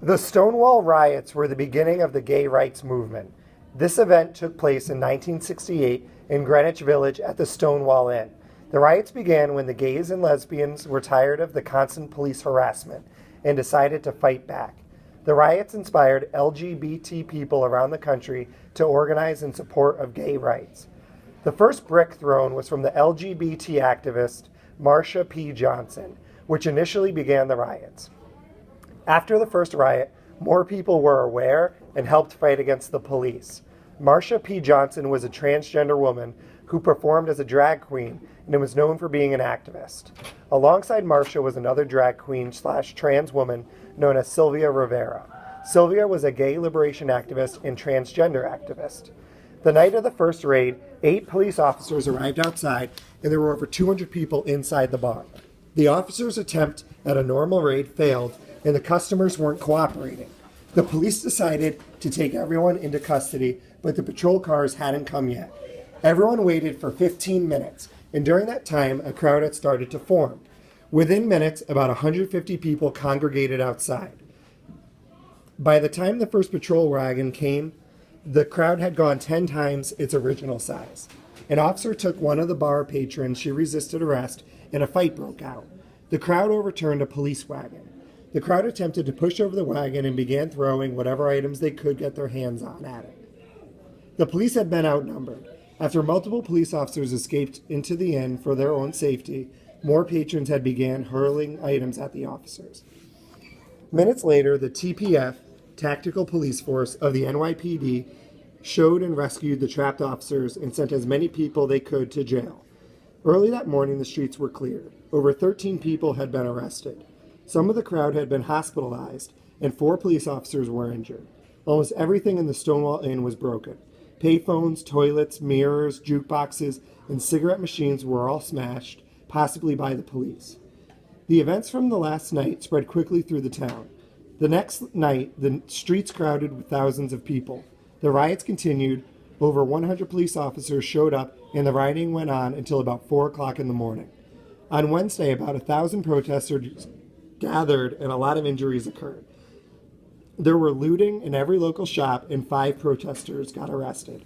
The Stonewall riots were the beginning of the gay rights movement. This event took place in 1968 in Greenwich Village at the Stonewall Inn. The riots began when the gays and lesbians were tired of the constant police harassment and decided to fight back. The riots inspired LGBT people around the country to organize in support of gay rights. The first brick thrown was from the LGBT activist Marsha P. Johnson, which initially began the riots. After the first riot, more people were aware and helped fight against the police. Marsha P. Johnson was a transgender woman who performed as a drag queen and was known for being an activist. Alongside Marsha was another drag queen / trans woman known as Sylvia Rivera. Sylvia was a gay liberation activist and transgender activist. The night of the first raid, 8 police officers arrived outside and there were over 200 people inside the bar. The officers' attempt at a normal raid failed and the customers weren't cooperating. The police decided to take everyone into custody, but the patrol cars hadn't come yet. Everyone waited for 15 minutes, and during that time, a crowd had started to form. Within minutes, about 150 people congregated outside. By the time the first patrol wagon came, the crowd had gone 10 times its original size. An officer took one of the bar patrons, she resisted arrest, and a fight broke out. The crowd overturned a police wagon. The crowd attempted to push over the wagon and began throwing whatever items they could get their hands on at it. The police had been outnumbered. After multiple police officers escaped into the inn for their own safety, more patrons had began hurling items at the officers. Minutes later, the TPF, Tactical Police Force of the NYPD, showed and rescued the trapped officers and sent as many people they could to jail. Early that morning, the streets were cleared. Over 13 people had been arrested. Some of the crowd had been hospitalized, and 4 police officers were injured. Almost everything in the Stonewall Inn was broken. Payphones, toilets, mirrors, jukeboxes, and cigarette machines were all smashed, possibly by the police. The events from the last night spread quickly through the town. The next night, the streets crowded with thousands of people. The riots continued. Over 100 police officers showed up, and the rioting went on until about 4 o'clock in the morning. On Wednesday, about 1,000 protesters gathered and a lot of injuries occurred. There were looting in every local shop and 5 protesters got arrested.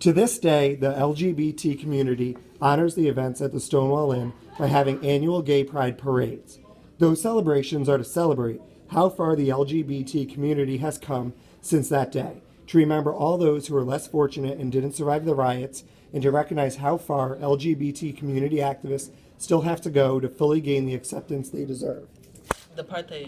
To this day, the LGBT community honors the events at the Stonewall Inn by having annual gay pride parades. Those celebrations are to celebrate how far the LGBT community has come since that day, to remember all those who were less fortunate and didn't survive the riots, and to recognize how far LGBT community activists still have to go to fully gain the acceptance they deserve. The part that